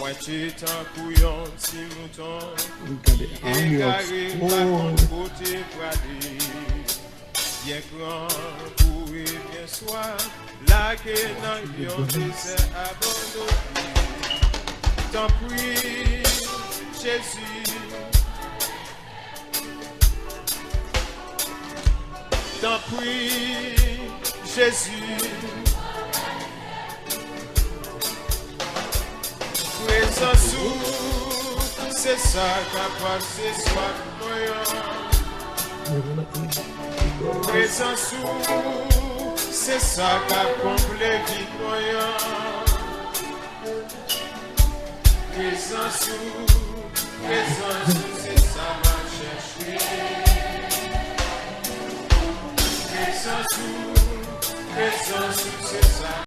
Pointé tant couillon, si mouton, égaré par contre côté pradé. Bien grand, pour et bien soir, là que dans yon désert abandonné. T'en prie, Jésus. T'en prie, Jésus. Présence où, c'est ça capable, c'est soit moyen. Présence où, c'est ça capable, complet, vite moyen. Présence où, c'est ça ma chercher. Présence où, c'est ça.